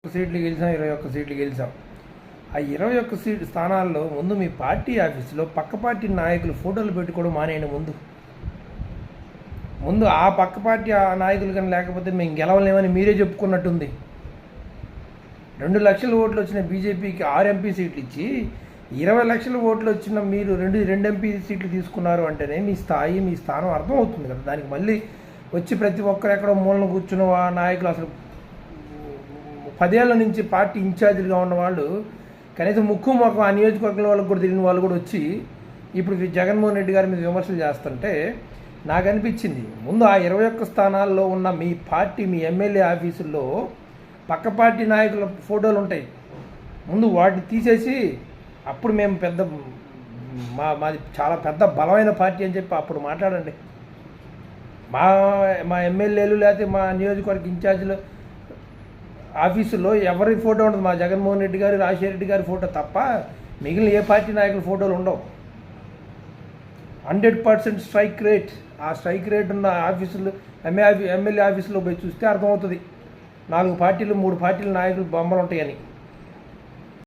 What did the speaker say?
సీట్లు గెలిచాం, 21 సీట్లు గెలిచాం. ఆ 21 స్థానాల్లో ముందు మీ పార్టీ ఆఫీసులో పక్క పార్టీ నాయకులు ఫోటోలు పెట్టుకోవడం మానేయండి. ముందు ఆ పక్క పార్టీ ఆ నాయకులు కానీ లేకపోతే మేము గెలవలేమని మీరే చెప్పుకున్నట్టుంది. 2 లక్షల ఓట్లు వచ్చిన బీజేపీకి 6 ఎంపీ సీట్లు ఇచ్చి 20 లక్షల ఓట్లు వచ్చిన మీరు రెండు ఎంపీ సీట్లు తీసుకున్నారు అంటేనే మీ స్థాయి, మీ స్థానం అర్థం అవుతుంది కదా. దానికి మళ్ళీ వచ్చి ప్రతి ఒక్కరు ఎక్కడో మూలన కూర్చున్న నాయకులు, అసలు 10 ఏళ్ల నుంచి పార్టీ ఇన్ఛార్జీలుగా ఉన్న వాళ్ళు, కనీసం ముక్కు మొక్క ఆ నియోజకవర్గంలో వాళ్ళకి కూడా తెలియని వాళ్ళు కూడా వచ్చి ఇప్పుడు జగన్మోహన్ రెడ్డి గారి మీద విమర్శలు చేస్తుంటే నాకు అనిపించింది, ముందు ఆ 21 స్థానాల్లో ఉన్న మీ పార్టీ, మీ ఎమ్మెల్యే ఆఫీసుల్లో పక్క పార్టీ నాయకుల ఫోటోలు ఉంటాయి. ముందు వాటిని తీసేసి అప్పుడు మేము మాది చాలా పెద్ద బలమైన పార్టీ అని చెప్పి అప్పుడు మాట్లాడండి. మా ఎమ్మెల్యేలు లేకపోతే మా నియోజకవర్గ ఇన్ఛార్జీలు ఆఫీసుల్లో ఎవరి ఫోటో ఉండదు. మా జగన్మోహన్ రెడ్డి గారు, రాజశేఖర రెడ్డి గారి ఫోటో తప్ప మిగిలిన ఏ పార్టీ నాయకుల ఫోటోలు ఉండవు. 100% స్ట్రైక్ రేట్. ఆ స్ట్రైక్ రేట్ ఉన్న ఆఫీసులు, ఎమ్మెల్యే ఆఫీసులో పోయి చూస్తే అర్థమవుతుంది 4 పార్టీలు 3 పార్టీల నాయకులు బొమ్మలు ఉంటాయని.